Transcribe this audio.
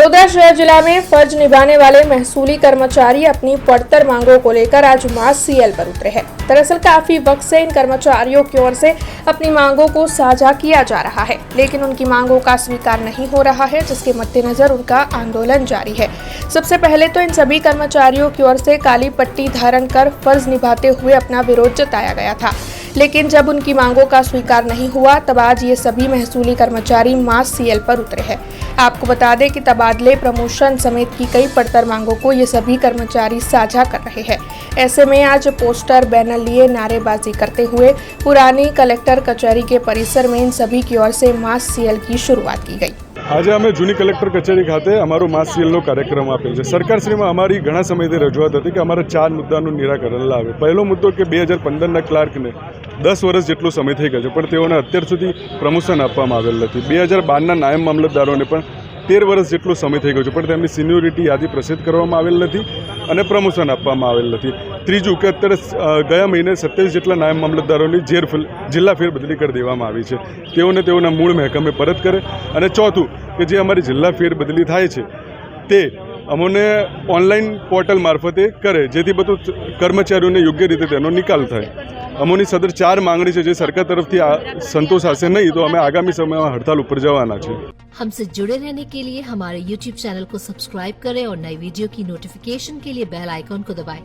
बड़ौदा शहर जिला में फर्ज निभाने वाले महसूली कर्मचारी अपनी पड़तर मांगों को लेकर आज मास सीएल पर उतरे हैं। दरअसल काफी वक्त से इन कर्मचारियों की ओर से अपनी मांगों को साझा किया जा रहा है, लेकिन उनकी मांगों का स्वीकार नहीं हो रहा है, जिसके मद्देनजर उनका आंदोलन जारी है। सबसे पहले तो इन सभी कर्मचारियों की ओर से काली पट्टी धारण कर फर्ज निभाते हुए अपना विरोध जताया गया था, लेकिन जब उनकी मांगों का स्वीकार नहीं हुआ तब आज ये सभी महसूली कर्मचारी मास सीएल पर उतरे हैं। आपको बता दें कि तबादले, प्रमोशन समेत की कई पड़तर मांगों को ये सभी कर्मचारी साझा कर रहे हैं। ऐसे में आज पोस्टर, बैनर लिए नारेबाजी करते हुए पुरानी कलेक्टर कचहरी के परिसर में इन सभी की ओर से मास सीएल की शुरुआत की गई। આજે અમે જૂની કલેક્ટર કચેરી ખાતે અમારો માસ સીએલનો કાર્યક્રમ આપેલ છે। સરકારશ્રીમાં અમારી ઘણા સમયથી રજૂઆત હતી કે અમારા 4 મુદ્દાનું નિરાકરણ લાવે। પહેલો મુદ્દો કે 2015ના ક્લાર્કને 10 વર્ષ જેટલો સમય થઈ ગયો છે, પણ તેઓને અત્યાર સુધી પ્રમોશન આપવામાં આવેલ નથી। 2012ના નાયબ મામલતદારોને પણ 13 વર્ષ જેટલો સમય થઈ ગયો છે, પણ તેમની સિનિયોરિટી યાદી પ્રસિદ્ધ કરવામાં આવેલ નથી અને પ્રમોશન આપવામાં આવેલ નથી। ત્રીજું કે અત્યારે ગયા મહિને 27 જેટલા નાયબ મામલતદારોની જિલ્લા ફેરબદલી કરી દેવામાં આવી છે, તેઓને તેઓના મૂળ મહેકમે પરત કરે। અને ચોથું કે જે અમારી જિલ્લા ફેરબદલી થાય છે તે અમને ઓનલાઈન પોર્ટલ મારફતે કરે, જેથી બધું કર્મચારીઓને યોગ્ય રીતે તેનો નિકાલ થાય। અમોની સદર 4 માંગણી છે, જે સરકાર तरफ संतोष हसे नहीं तो हमें आगामी समय में हड़ताल ऊपर जवाना है। हमसे जुड़े रहने के लिए हमारे YouTube चैनल को सब्सक्राइब करें और नई वीडियो की नोटिफिकेशन के लिए बेल आइकॉन को दबाएं।